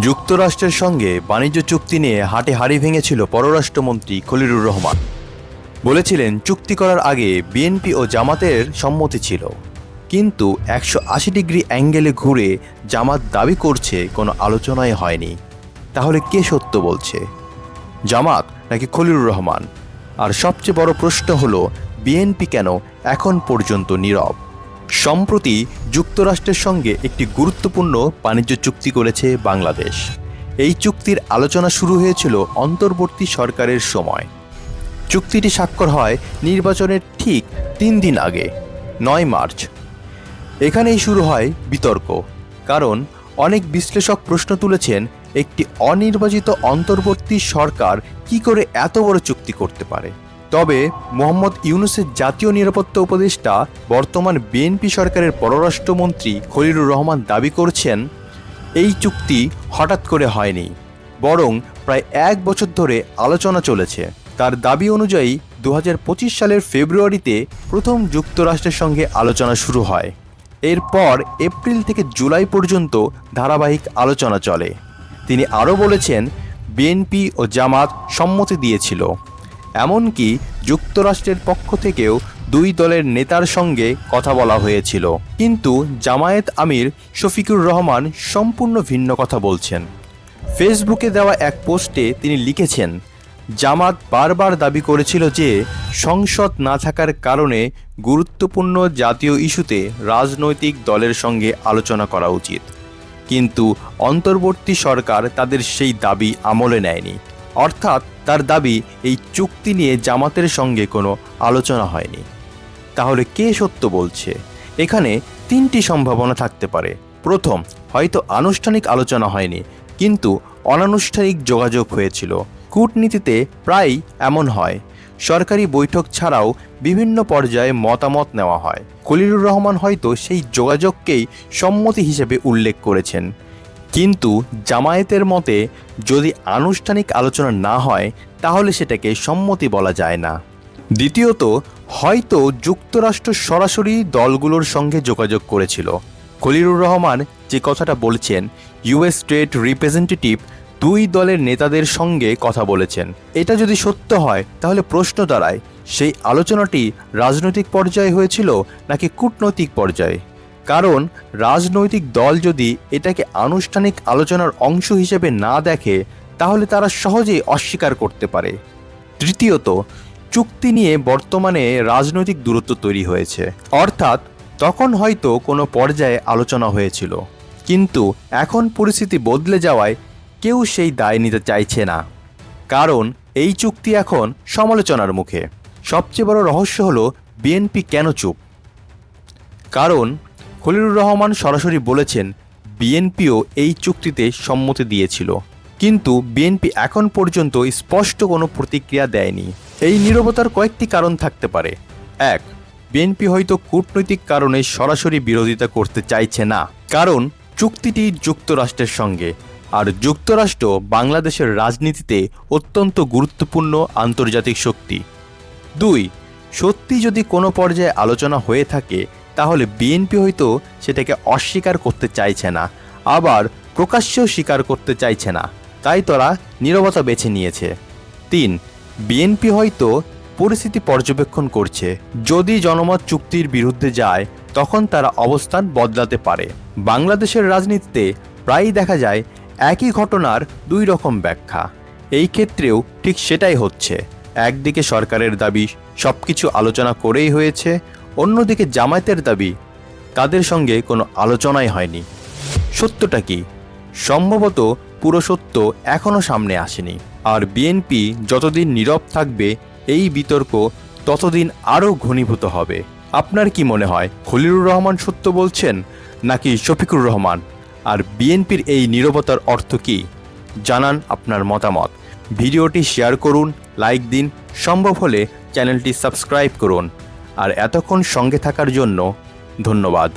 যুক্তরাষ্ট্রের সঙ্গে বাণিজ্য চুক্তি নিয়ে হাঁটাহাঁড়ি ভেঙেছিল পররাষ্ট্রমন্ত্রী খলিলুর রহমান। বলেছিলেন চুক্তি করার আগে বিএনপি ও জামাতের সম্মতি ছিল, কিন্তু 180 ডিগ্রি অ্যাঙ্গেলে ঘুরে জামাত দাবি করছে কোনো আলোচনাই হয়নি। তাহলে কে সত্য বলছে, জামাত নাকি খলিলুর রহমান? আর সবচেয়ে বড় প্রশ্ন হলো বিএনপি কেন এখন পর্যন্ত নীরব? সম্প্রতি যুক্তরাষ্ট্রের সঙ্গে একটি গুরুত্বপূর্ণ বাণিজ্য চুক্তি করেছে বাংলাদেশ। এই চুক্তির আলোচনা শুরু হয়েছিল অন্তর্বর্তী সরকারের সময়। চুক্তিটি স্বাক্ষর হয় নির্বাচনের ঠিক 3 দিন আগে, 9 মার্চ। এখানেই শুরু হয় বিতর্ক, কারণ অনেক বিশ্লেষক প্রশ্ন তুলেছেন একটি অনির্বাচিত অন্তর্বর্তী সরকার কি করে এত বড় চুক্তি করতে পারে। তবে মোহাম্মদ ইউনূসের জাতীয় নিরাপত্তা উপদেষ্টা, বর্তমান বিএনপি সরকারের পররাষ্ট্রমন্ত্রী খলিলুর রহমান দাবি করছেন এই চুক্তি হঠাৎ করে হয়নি, বরং প্রায় 1 বছর ধরে আলোচনা চলেছে। তার দাবি অনুযায়ী 2025 সালের ফেব্রুয়ারিতে প্রথম যুক্তরাষ্ট্রের সঙ্গে আলোচনা শুরু হয়। এরপর এপ্রিল থেকে জুলাই পর্যন্ত ধারাবাহিক আলোচনা চলে। তিনি আরও বলেছেন বিএনপি ও জামাত সম্মতি দিয়েছিল, এমনকি যুক্তরাষ্ট্রের পক্ষ থেকেও 2 দলের নেতার সঙ্গে কথা বলা হয়েছিল। কিন্তু জামায়াত আমির শফিকুর রহমান সম্পূর্ণ ভিন্ন কথা বলছেন। ফেসবুকে দেওয়া এক পোস্টে তিনি লিখেছেন, জামাত বারবার দাবি করেছিল যে সংসদ না থাকার কারণে গুরুত্বপূর্ণ জাতীয় ইস্যুতে রাজনৈতিক দলের সঙ্গে আলোচনা করা উচিত, কিন্তু অন্তর্বর্তী সরকার তাদের সেই দাবি আমলে নেয়নি। অর্থাৎ তার দাবি এই চুক্তি নিয়ে জামাতের সঙ্গে কোনো আলোচনা হয়নি। তাহলে কে সত্য বলছে? এখানে 3টি সম্ভাবনা থাকতে পারে। প্রথম, হয়তো আনুষ্ঠানিক আলোচনা হয়নি, কিন্তু অনানুষ্ঠানিক যোগাযোগ হয়েছিল। কূটনীতিতে প্রায়ই এমন হয়, সরকারি বৈঠক ছাড়াও বিভিন্ন পর্যায়ে মতামত নেওয়া হয়। খলিলুর রহমান হয়তো সেই যোগাযোগকেই সম্মতি হিসেবে উল্লেখ করেছেন। কিন্তু জামায়াতের মতে যদি আনুষ্ঠানিক আলোচনা না হয় তাহলে সেটাকে সম্মতি বলা যায় না। দ্বিতীয়ত, হয়তো যুক্তরাষ্ট্র সরাসরি দলগুলোর সঙ্গে যোগাযোগ করেছিল। খলিলুর রহমান যে কথাটা বলছেন, ইউএস স্টেট রিপ্রেজেন্টেটিভ 2 দলের নেতাদের সঙ্গে কথা বলেছেন। এটা যদি সত্য হয় তাহলে প্রশ্ন দাঁড়ায়, সেই আলোচনাটি রাজনৈতিক পর্যায়ে হয়েছিল নাকি কূটনৈতিক পর্যায়ে? কারণ রাজনৈতিক দল যদি এটাকে আনুষ্ঠানিক আলোচনার অংশ হিসেবে না দেখে তাহলে তারা সহজেই অস্বীকার করতে পারে। তৃতীয়ত, চুক্তি নিয়ে বর্তমানে রাজনৈতিক দূরত্ব তৈরি হয়েছে, অর্থাৎ তখন হয়তো কোনো পর্যায়ে আলোচনা হয়েছিল, কিন্তু এখন পরিস্থিতি বদলে যাওয়ায় কেউ সেই দায় নিতে চাইছে না। কারণ এই চুক্তি এখন সমালোচনার মুখে। সবচেয়ে বড় রহস্য হলো বিএনপি কেন চুপ? কারণ খলিলুর রহমান সরাসরি বলেছেন বিএনপিও এই চুক্তিতে সম্মতি দিয়েছিল, কিন্তু বিএনপি এখন পর্যন্ত স্পষ্ট কোনো প্রতিক্রিয়া দেয়নি। এই নীরবতার কয়েকটি কারণ থাকতে পারে। 1, বিএনপি হয়তো কূটনৈতিক কারণে সরাসরি বিরোধিতা করতে চাইছে না, কারণ চুক্তিটি যুক্তরাষ্ট্রের সঙ্গে, আর যুক্তরাষ্ট্র বাংলাদেশের রাজনীতিতে অত্যন্ত গুরুত্বপূর্ণ আন্তর্জাতিক শক্তি। 2, সত্যি যদি কোনো পর্যায়ে আলোচনা হয়ে থাকে তাহলে বিএনপি হয়তো সেটাকে অস্বীকার করতে চাইছে না, আবার প্রকাশ্যেও স্বীকার করতে চাইছে না, তাই তারা নীরবতা বেছে নিয়েছে। 3, বিএনপি হয়তো পরিস্থিতি পর্যবেক্ষণ করছে, যদি জনমত চুক্তির বিরুদ্ধে যায় তখন তারা অবস্থান বদলাতে পারে। বাংলাদেশের রাজনীতিতে প্রায়ই দেখা যায় একই ঘটনার 2 রকম ব্যাখ্যা। এই ক্ষেত্রেও ঠিক সেটাই হচ্ছে। একদিকে সরকারের দাবি সবকিছু আলোচনা করেই হয়েছে, অন্যদিকে জামায়াতের দাবি তাদের সঙ্গে কোনো আলোচনাই হয়নি। সত্যটা কি? সম্ভবত পুরো সত্য এখনও সামনে আসেনি। আর বিএনপি যতদিন নীরব থাকবে এই বিতর্ক ততদিন আরও ঘনীভূত হবে। আপনার কি মনে হয়, খলিলুর রহমান সত্য বলছেন নাকি শফিকুর রহমান? আর বিএনপির এই নীরবতার অর্থ কী? জানান আপনার মতামত। ভিডিওটি শেয়ার করুন, লাইক দিন, সম্ভব হলে চ্যানেলটি সাবস্ক্রাইব করুন। আর এতক্ষণ সঙ্গে থাকার জন্য ধন্যবাদ।